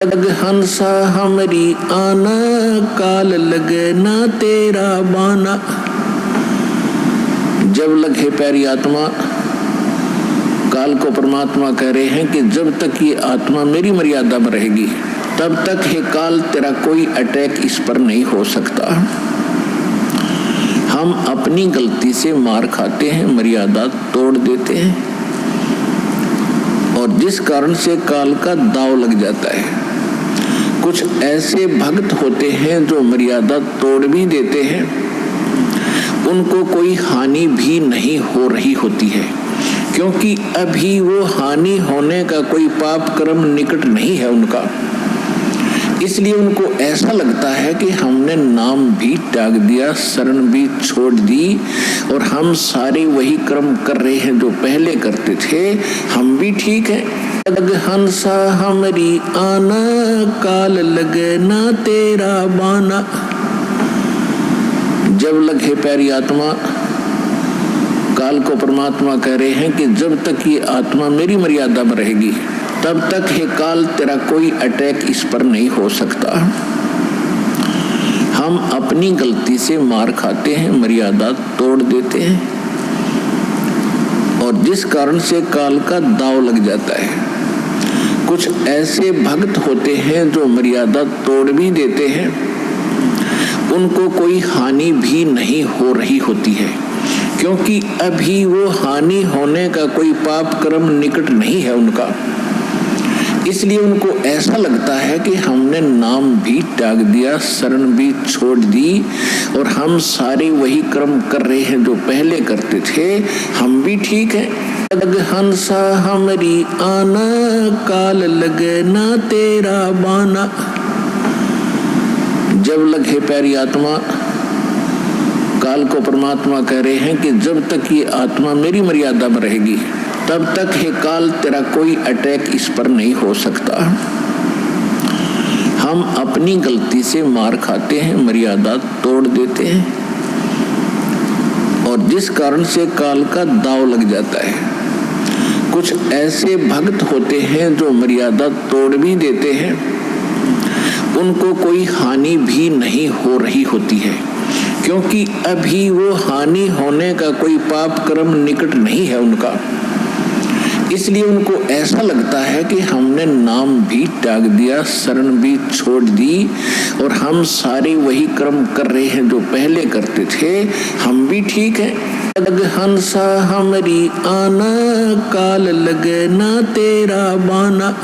लग हंसा हमरी आना, काल लगे ना तेरा बाना। जब लगे प्यारी आत्मा, काल को परमात्मा कह रहे हैं कि जब तक ये आत्मा मेरी मर्यादा में रहेगी तब तक हे काल तेरा कोई अटैक इस पर नहीं हो सकता। हम अपनी गलती से मार खाते हैं, मर्यादा तोड़ देते हैं और जिस कारण से काल का दाव लग जाता है। कुछ ऐसे भक्त होते हैं जो मर्यादा तोड़ भी देते हैं, उनको कोई हानि भी नहीं हो रही होती है, क्योंकि अभी वो हानि होने का कोई पाप कर्म निकट नहीं है उनका। इसलिए उनको ऐसा लगता है कि हमने नाम भी त्याग दिया, शरण भी छोड़ दी और हम सारे वही कर्म कर रहे हैं जो पहले करते थे, हम भी ठीक हैं। लग हंसा हमरी आना, काल लगे ना तेरा बाना। जब लगे प्यारी आत्मा, काल को परमात्मा कह रहे हैं कि जब तक ये आत्मा मेरी मर्यादा में रहेगी तब तक हे काल तेरा कोई अटैक इस पर नहीं हो सकता। हम अपनी गलती से मार खाते हैं, मर्यादा तोड़ देते हैं और जिस कारण से काल का दाव लग जाता है। कुछ ऐसे भक्त होते हैं जो मर्यादा तोड़ भी देते हैं, उनको कोई हानि भी नहीं हो रही होती है, क्योंकि अभी वो हानि होने का कोई पाप कर्म निकट नहीं है उनका। इसलिए उनको ऐसा लगता है कि हमने नाम भी त्याग दिया, शरण भी छोड़ दी और हम सारे वही कर्म कर रहे हैं जो पहले करते थे, हम भी ठीक हैं। लग हंसा हमरी आना, काल लगे ना तेरा बाना। जब लगे प्यारी आत्मा, काल को परमात्मा कह रहे हैं कि जब तक ये आत्मा मेरी मर्यादा में रहेगी तब तक हे काल तेरा कोई अटैक इस पर नहीं हो सकता। हम अपनी गलती से मार खाते हैं, मर्यादा तोड़ देते हैं और जिस कारण से काल का दाव लग जाता है। कुछ ऐसे भक्त होते हैं जो मर्यादा तोड़ भी देते हैं, उनको कोई हानि भी नहीं हो रही होती है, क्योंकि अभी वो हानि होने का कोई पाप कर्म निकट नहीं है उनका। इसलिए उनको ऐसा लगता है कि हमने नाम भी त्याग दिया, शरण भी छोड़ दी और हम सारे वही कर्म कर रहे हैं जो पहले करते थे, हम भी ठीक हैं। लग हंसा हमरी आना, काल लगे ना तेरा बाना।